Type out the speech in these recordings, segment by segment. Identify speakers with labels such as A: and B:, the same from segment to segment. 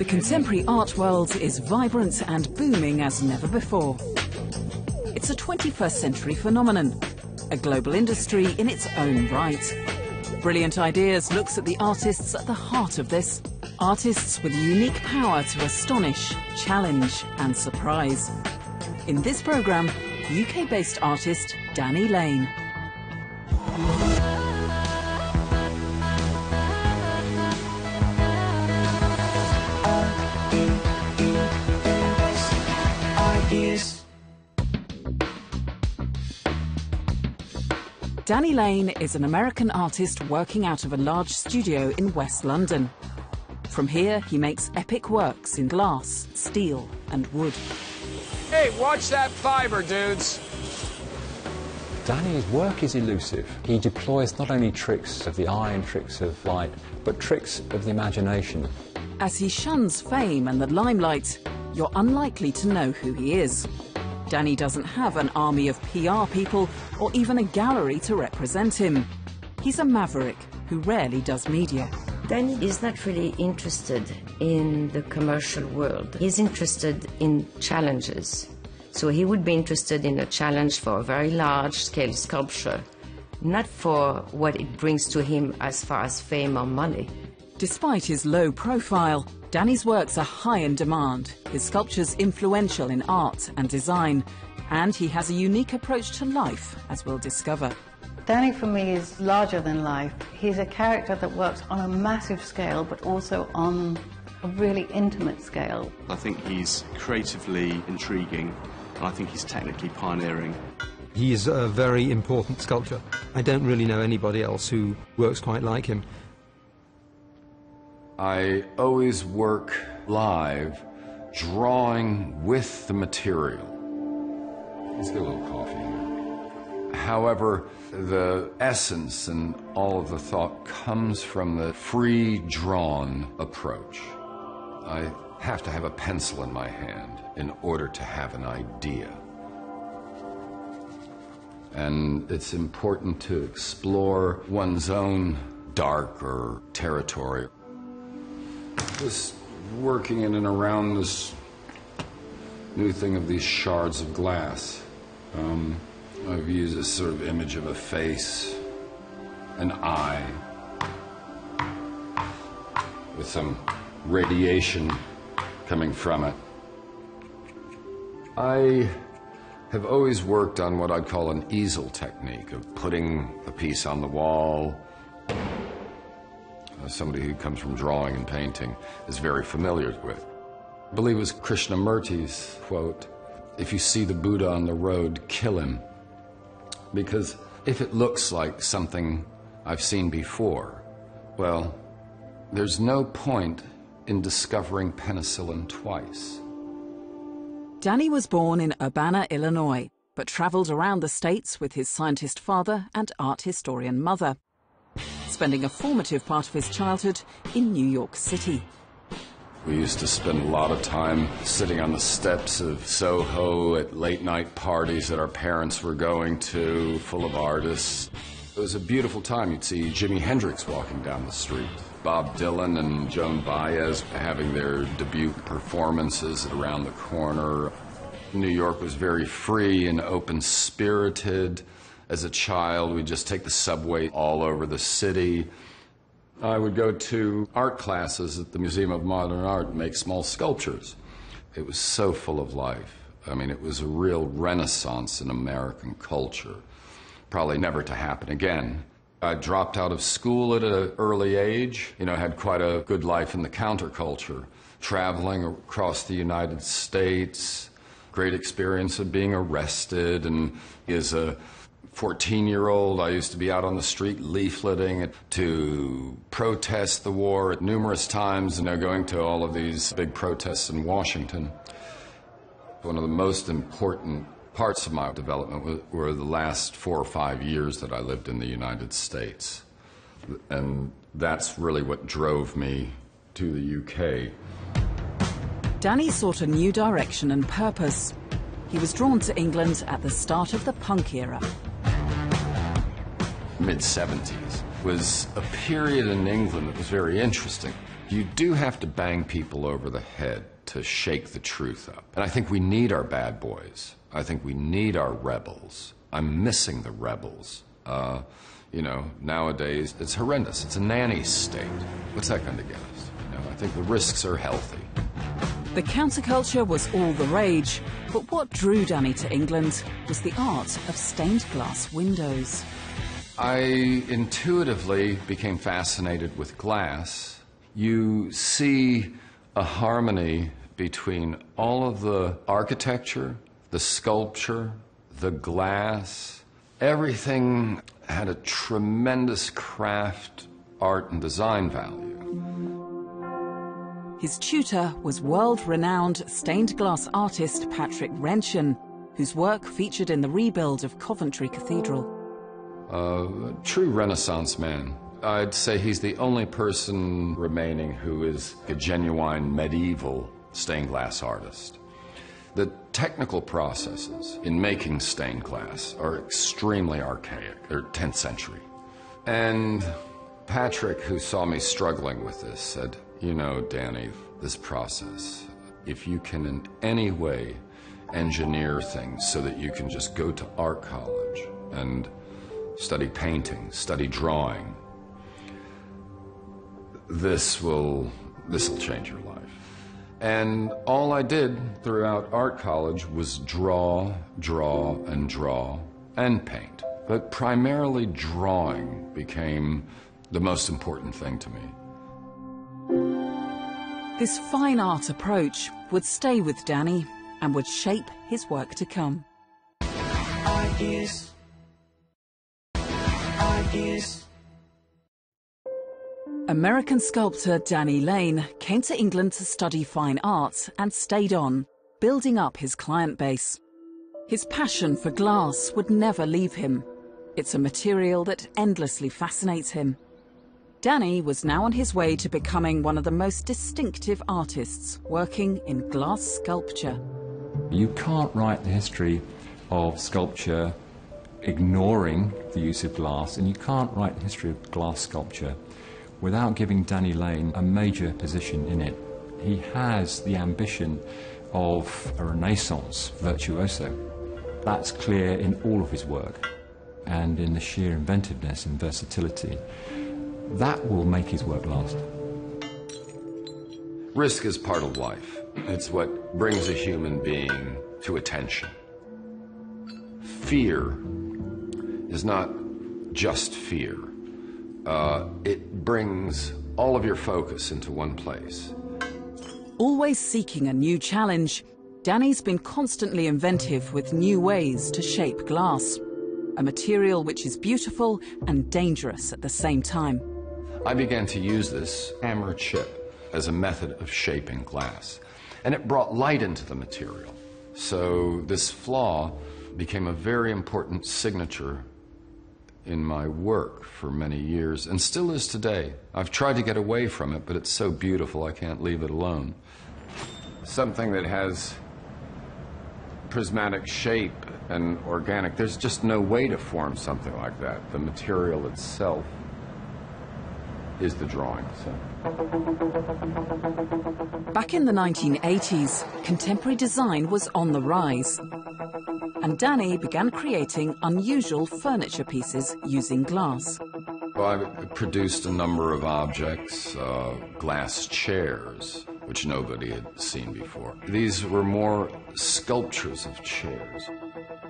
A: The contemporary art world is vibrant and booming as never before. It's a 21st century phenomenon, a global industry in its own right. Brilliant Ideas looks at the artists at the heart of this. Artists with unique power to astonish, challenge and surprise. In this programme, UK-based artist Danny Lane. Danny Lane is an American artist working out of a large studio in West London. From here, he makes epic works in glass, steel and wood.
B: Hey, watch that fiber, dudes!
C: Danny's work is elusive. He deploys not only tricks of the eye and tricks of light, but tricks of the imagination.
A: As he shuns fame and the limelight, you're unlikely to know who he is. Danny doesn't have an army of PR people or even a gallery to represent him. He's a maverick who rarely does media.
D: Danny is not really interested in the commercial world. He's interested in challenges. So he would be interested in a challenge for a very large-scale sculpture, not for what it brings to him as far as fame or money.
A: Despite his low profile, Danny's works are high in demand, his sculptures influential in art and design, and he has a unique approach to life, as we'll discover.
E: Danny, for me, is larger than life. He's a character that works on a massive scale, but also on a really intimate scale.
F: I think he's creatively intriguing, and I think he's technically pioneering.
G: He is a very important sculptor. I don't really know anybody else who works quite like him.
H: I always work live, drawing with the material. Let's get a little coffee here. However, the essence and all of the thought comes from the free-drawn approach. I have to have a pencil in my hand in order to have an idea. And it's important to explore one's own darker territory. Just working in and around this new thing of these shards of glass. I've used this sort of image of a face, an eye, with some radiation coming from it. I have always worked on what I'd call an easel technique of putting a piece on the wall. Somebody who comes from drawing and painting is very familiar with. I believe it was Krishnamurti's quote, "If you see the Buddha on the road, kill him." Because if it looks like something I've seen before, well, there's no point in discovering penicillin twice.
A: Danny was born in Urbana, Illinois, but travelled around the States with his scientist father and art historian mother, spending a formative part of his childhood in New York City.
H: We used to spend a lot of time sitting on the steps of Soho at late-night parties that our parents were going to, full of artists. It was a beautiful time. You'd see Jimi Hendrix walking down the street, Bob Dylan and Joan Baez having their debut performances around the corner. New York was very free and open-spirited. As a child, we'd just take the subway all over the city. I would go to art classes at the Museum of Modern Art and make small sculptures. It was so full of life. I mean, it was a real renaissance in American culture. Probably never to happen again. I dropped out of school at an early age. You know, had quite a good life in the counterculture, traveling across the United States. Great experience of being arrested, and as a 14-year-old, I used to be out on the street leafleting to protest the war at numerous times, you know, going to all of these big protests in Washington. One of the most important parts of my development were the last 4 or 5 years that I lived in the United States. And that's really what drove me to the UK.
A: Danny sought a new direction and purpose. He was drawn to England at the start of the punk era.
H: Mid-70s was a period in England that was very interesting. You do have to bang people over the head to shake the truth up. And I think we need our bad boys. I think we need our rebels. I'm missing the rebels. You know, nowadays, it's horrendous. It's a nanny state. What's that going to get us? You know, I think the risks are healthy.
A: The counterculture was all the rage, but what drew Danny to England was the art of stained glass windows.
H: I intuitively became fascinated with glass. You see a harmony between all of the architecture, the sculpture, the glass. Everything had a tremendous craft, art, and design value.
A: His tutor was world-renowned stained glass artist Patrick Wrenchen, whose work featured in the rebuild of Coventry Cathedral.
H: A true Renaissance man. I'd say he's the only person remaining who is a genuine medieval stained glass artist. The technical processes in making stained glass are extremely archaic. They're 10th century. And Patrick, who saw me struggling with this, said, you know, Danny, this process, if you can in any way engineer things so that you can just go to art college and study painting, study drawing, this will change your life. And all I did throughout art college was draw, and paint. But primarily drawing became the most important thing to me.
A: This fine art approach would stay with Danny and would shape his work to come. American sculptor Danny Lane came to England to study fine art and stayed on, building up his client base. His passion for glass would never leave him. It's a material that endlessly fascinates him. Danny was now on his way to becoming one of the most distinctive artists working in glass sculpture.
C: You can't write the history of sculpture ignoring the use of glass, and you can't write the history of glass sculpture without giving Danny Lane a major position in it. He has the ambition of a Renaissance virtuoso. That's clear in all of his work and in the sheer inventiveness and versatility. That will make his work last.
H: Risk is part of life. It's what brings a human being to attention. Fear is not just fear. It brings all of your focus into one place.
A: Always seeking a new challenge, Danny's been constantly inventive with new ways to shape glass, a material which is beautiful and dangerous at the same time.
H: I began to use this hammer chip as a method of shaping glass, and it brought light into the material. So this flaw became a very important signature in my work for many years, and still is today. I've tried to get away from it, but it's so beautiful I can't leave it alone. Something that has prismatic shape and organic, there's just no way to form something like that. The material itself is the drawing. So.
A: Back in the 1980s, contemporary design was on the rise, and Danny began creating unusual furniture pieces using glass.
H: Well, I produced a number of objects, glass chairs, which nobody had seen before. These were more sculptures of chairs,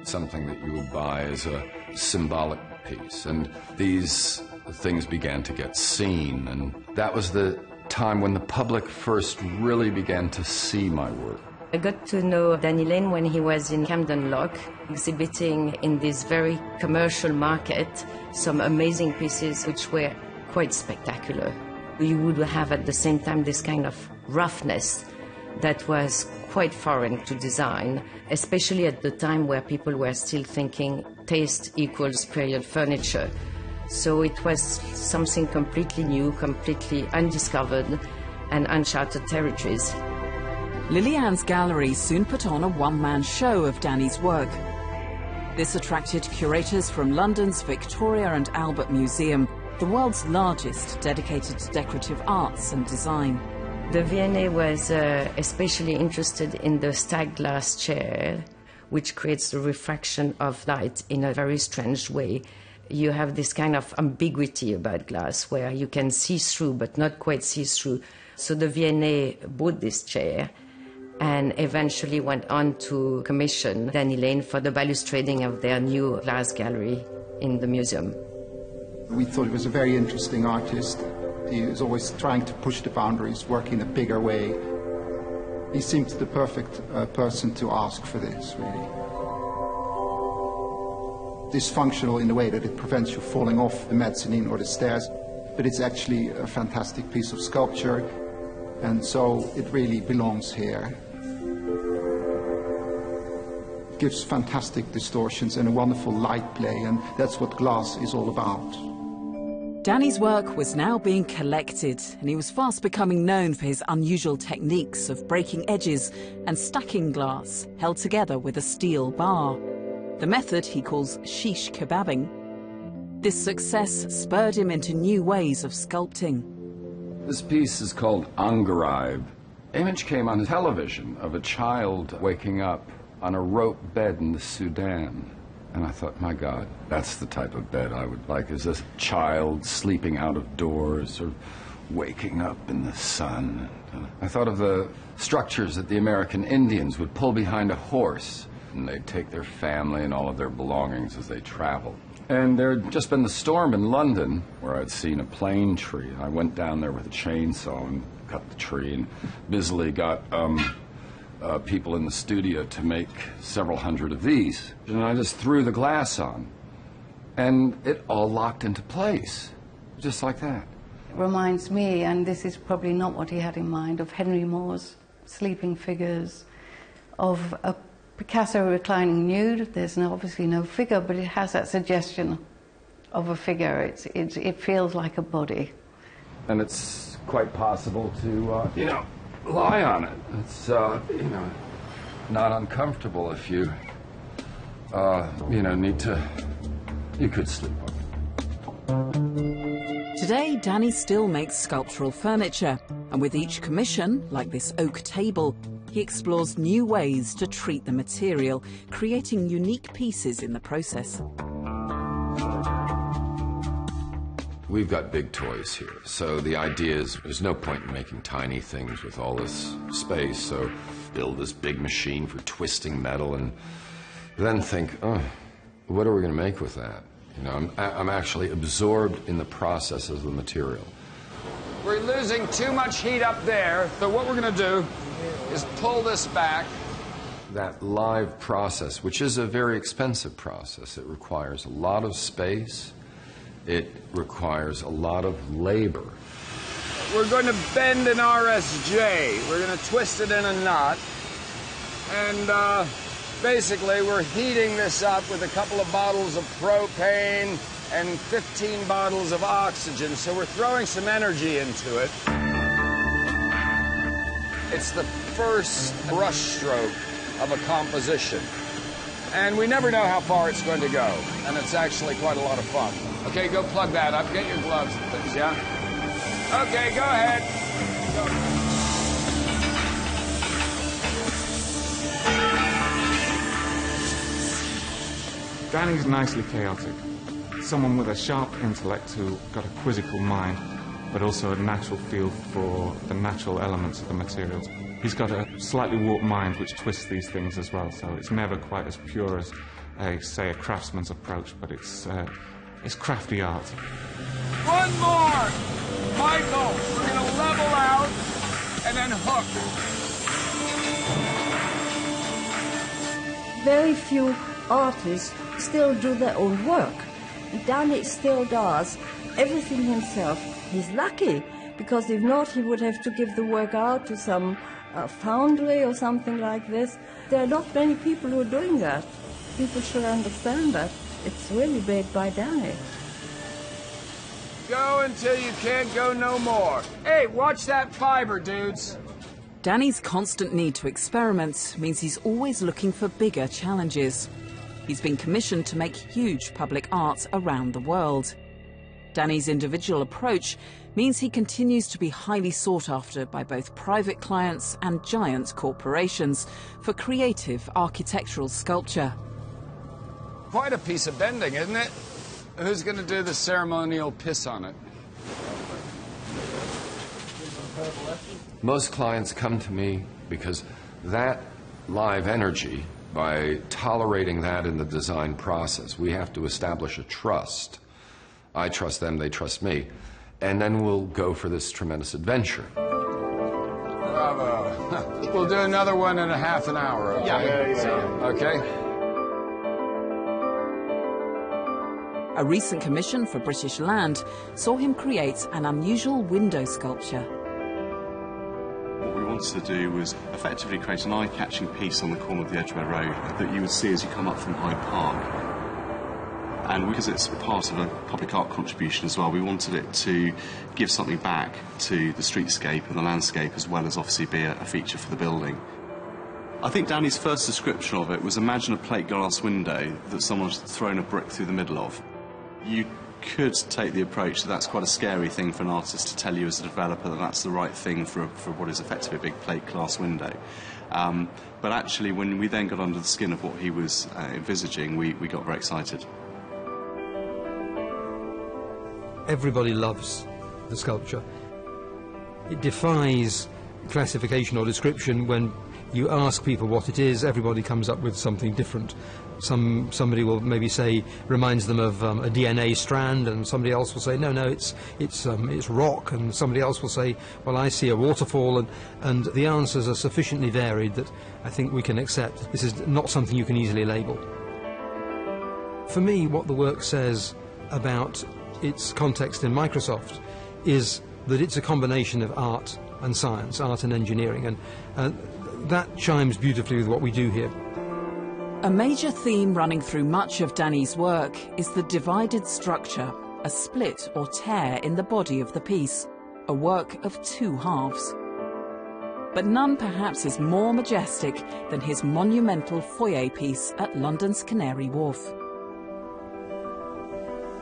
H: something that you would buy as a symbolic piece. And these things began to get seen, and that was the time when the public first really began to see my work.
D: I got to know Danny Lane when he was in Camden Lock, exhibiting in this very commercial market some amazing pieces which were quite spectacular. You would have at the same time this kind of roughness that was quite foreign to design, especially at the time where people were still thinking taste equals period furniture. So it was something completely new, completely undiscovered and uncharted territories.
A: Lillian's gallery soon put on a one-man show of Danny's work. This attracted curators from London's Victoria and Albert Museum, the world's largest dedicated to decorative arts and design.
D: The V&A was especially interested in the stacked glass chair, which creates the refraction of light in a very strange way. You have this kind of ambiguity about glass where you can see through but not quite see through. So the V&A bought this chair and eventually went on to commission Danny Lane for the balustrading of their new glass gallery in the museum.
I: We thought he was a very interesting artist. He was always trying to push the boundaries, work in a bigger way. He seemed the perfect person to ask for this, really. Dysfunctional in the way that it prevents you falling off the mezzanine or the stairs, but it's actually a fantastic piece of sculpture, and so it really belongs here. It gives fantastic distortions and a wonderful light play, and that's what glass is all about.
A: Danny's work was now being collected, and he was fast becoming known for his unusual techniques of breaking edges and stacking glass held together with a steel bar. The method he calls shish kebabbing. This success spurred him into new ways of sculpting.
H: This piece is called Angaraib. Image came on television of a child waking up on a rope bed in the Sudan. And I thought, my God, that's the type of bed I would like, is this child sleeping out of doors or waking up in the sun. I thought of the structures that the American Indians would pull behind a horse, and they'd take their family and all of their belongings as they traveled. And there had just been the storm in London where I'd seen a plane tree. I went down there with a chainsaw and cut the tree and busily got people in the studio to make several hundred of these. And I just threw the glass on, and it all locked into place, just like that.
E: It reminds me, and this is probably not what he had in mind, of Henry Moore's Sleeping Figures, of a Picasso reclining nude. There's obviously no figure, but it has that suggestion of a figure. It feels like a body.
H: And it's quite possible to, lie on it. It's, not uncomfortable if you, need to, you could sleep on it.
A: Today, Danny still makes sculptural furniture, and with each commission, like this oak table, he explores new ways to treat the material, creating unique pieces in the process.
J: We've got big toys here, so the idea is there's no point in making tiny things with all this space, so build this big machine for twisting metal and then think, oh, what are we going to make with that? I'm actually absorbed in the process of the material.
B: We're losing too much heat up there, so what we're going to do is pull this back.
J: That live process, which is a very expensive process, it requires a lot of space. It requires a lot of labor.
B: We're going to bend an RSJ. We're going to twist it in a knot. And basically, we're heating this up with a couple of bottles of propane and 15 bottles of oxygen. So we're throwing some energy into it. It's the first brush stroke of a composition. And we never know how far it's going to go. And it's actually quite a lot of fun. Okay, go plug that up. Get your gloves and things, yeah? Okay, go ahead. Go.
K: Danny's nicely chaotic. Someone with a sharp intellect who got a quizzical mind, but also a natural feel for the natural elements of the materials. He's got a slightly warped mind which twists these things as well, so it's never quite as pure as, say, a craftsman's approach, but it's crafty art.
B: One more! Michael, we're going to level out and then hook.
L: Very few artists still do their own work. Danny still does everything himself. He's lucky, because if not, he would have to give the work out to some foundry or something like this. There are not many people who are doing that. People should understand that. It's really made by Danny.
B: Go until you can't go no more. Hey, watch that fiber, dudes.
A: Danny's constant need to experiment means he's always looking for bigger challenges. He's been commissioned to make huge public art around the world. Danny's individual approach means he continues to be highly sought after by both private clients and giant corporations for creative architectural sculpture.
B: Quite a piece of bending, isn't it? Who's going to do the ceremonial piss on it?
J: Most clients come to me because that live energy, by tolerating that in the design process, we have to establish a trust. I trust them, they trust me. And then we'll go for this tremendous adventure.
B: Bravo. We'll do another one in a half an hour, okay? Yeah. Okay?
A: A recent commission for British Land saw him create an unusual window sculpture.
F: What we wanted to do was effectively create an eye-catching piece on the corner of the Edgware Road that you would see as you come up from Hyde Park. And because it's part of a public art contribution as well, we wanted it to give something back to the streetscape and the landscape, as well as obviously be a feature for the building. I think Danny's first description of it was, imagine a plate glass window that someone's thrown a brick through the middle of. You could take the approach that that's quite a scary thing for an artist to tell you as a developer that that's the right thing for what is effectively a big plate glass window. But actually, when we then got under the skin of what he was envisaging, we got very excited.
G: Everybody loves the sculpture. It defies classification or description. When you ask people what it is, everybody comes up with something different. Somebody will maybe say reminds them of a DNA strand, and somebody else will say no, it's rock, and somebody else will say, well, I see a waterfall, and the answers are sufficiently varied that I think we can accept this is not something you can easily label. For me, what the work says about its context in Microsoft is that it's a combination of art and science, art and engineering, and that chimes beautifully with what we do here.
A: A major theme running through much of Danny's work is the divided structure, a split or tear in the body of the piece, a work of two halves. But none perhaps is more majestic than his monumental foyer piece at London's Canary Wharf.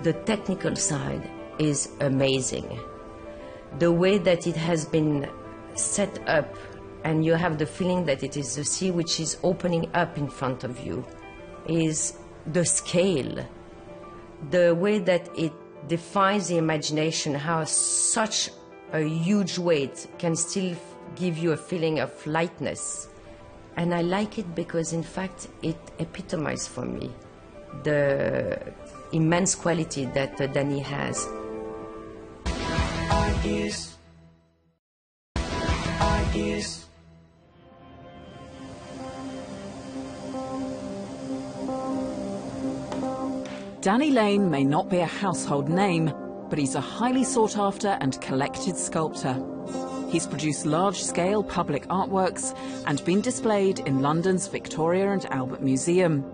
D: The technical side is amazing. The way that it has been set up, and you have the feeling that it is the sea which is opening up in front of you, is the scale. The way that it defies the imagination, how such a huge weight can still give you a feeling of lightness. And I like it because, in fact, it epitomizes for me the immense quality that Danny has.
A: Danny Lane may not be a household name, but he's a highly sought-after and collected sculptor. He's produced large-scale public artworks and been displayed in London's Victoria and Albert Museum.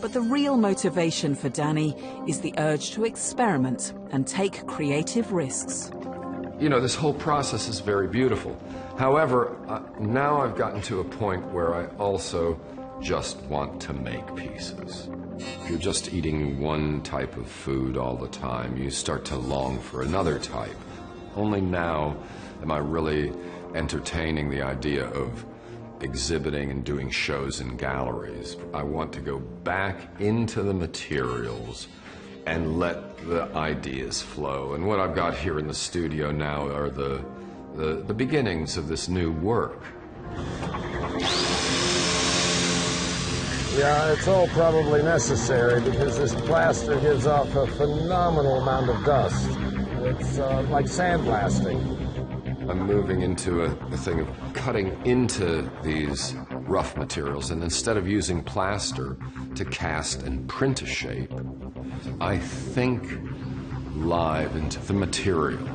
A: But the real motivation for Danny is the urge to experiment and take creative risks.
J: You know, this whole process is very beautiful. However, now I've gotten to a point where I also just want to make pieces. If you're just eating one type of food all the time, you start to long for another type. Only now am I really entertaining the idea of exhibiting and doing shows in galleries. I want to go back into the materials and let the ideas flow. And what I've got here in the studio now are the beginnings of this new work.
B: Yeah, it's all probably necessary because this plaster gives off a phenomenal amount of dust. It's like sandblasting.
J: I'm moving into a thing of cutting into these rough materials, and instead of using plaster to cast and print a shape, I think live into the material.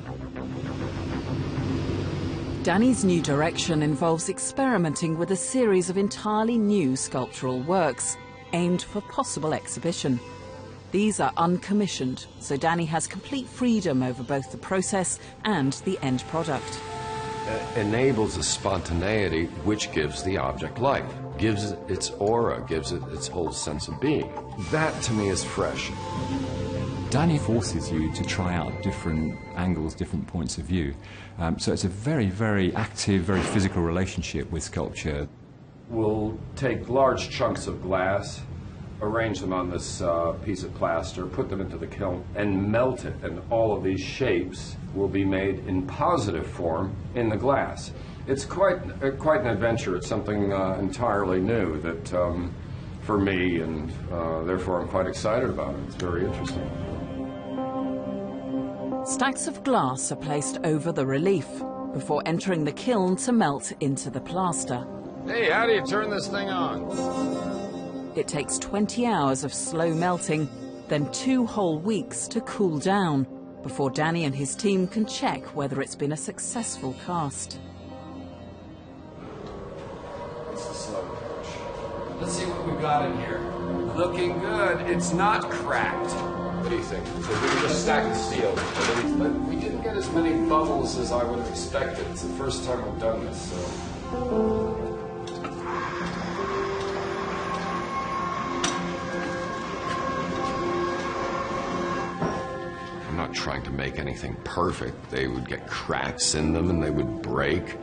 A: Danny's new direction involves experimenting with a series of entirely new sculptural works aimed for possible exhibition. These are uncommissioned, so Danny has complete freedom over both the process and the end product.
J: Enables a spontaneity which gives the object life, gives it its aura, gives it its whole sense of being. That to me is fresh.
C: Danny forces you to try out different angles, different points of view. So it's a very, very active, very physical relationship with sculpture.
H: We'll take large chunks of glass, arrange them on this piece of plaster, put them into the kiln, and melt it. And all of these shapes will be made in positive form in the glass. It's quite an adventure. It's something entirely new that, for me, and therefore I'm quite excited about it. It's very interesting.
A: Stacks of glass are placed over the relief before entering the kiln to melt into the plaster.
B: Hey, how do you turn this thing on?
A: It takes 20 hours of slow melting, then 2 whole weeks to cool down, before Danny and his team can check whether it's been a successful cast.
H: It's the slow approach. Let's see what we've got in here. Looking good. It's not cracked. What do you think? So we can just stack the steel. But we didn't get as many bubbles as I would have expected. It's the first time we've done this, so... I'm not trying to make anything perfect. They would get cracks in them and they would break.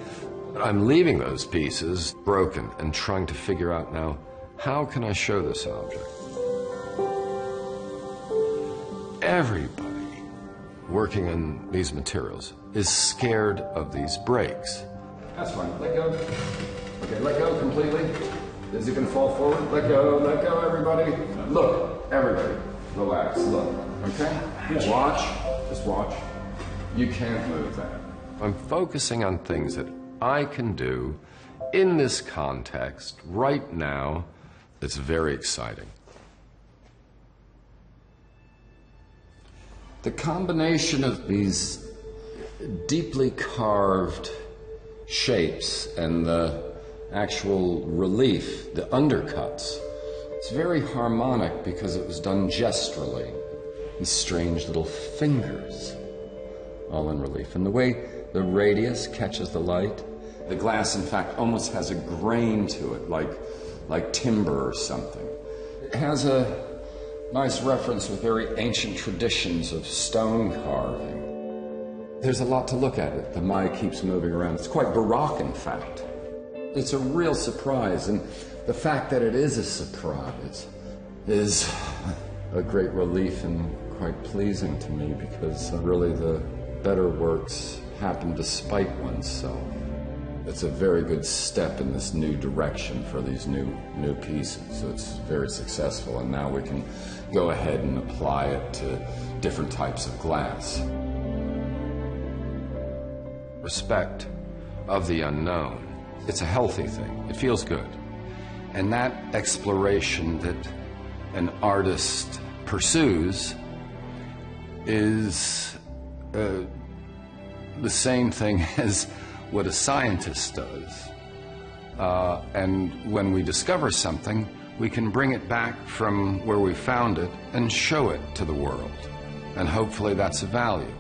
H: But I'm leaving those pieces broken and trying to figure out now, how can I show this object? Everybody working on these materials is scared of these breaks. That's fine. Let go. Okay, let go completely. Is it going to fall forward? Let go, everybody. Look, everybody, relax, look, okay? Watch, just watch. You can't move that. I'm focusing on things that I can do in this context right now. It's very exciting. The combination of these deeply carved shapes and the actual relief, the undercuts, it's very harmonic because it was done gesturally. These strange little fingers, all in relief. And the way the radius catches the light, the glass, in fact, almost has a grain to it, like timber or something. It has a nice reference with very ancient traditions of stone carving. There's a lot to look at it. The mic keeps moving around. It's quite Baroque, in fact. It's a real surprise, and the fact that it is a surprise is a great relief and quite pleasing to me, because really the better works happen despite oneself. It's a very good step in this new direction for these new pieces. So it's very successful, and now we can go ahead and apply it to different types of glass. Respect of the unknown. It's a healthy thing. It feels good. And that exploration that an artist pursues is the same thing as what a scientist does. And when we discover something, we can bring it back from where we found it and show it to the world. And hopefully that's a value.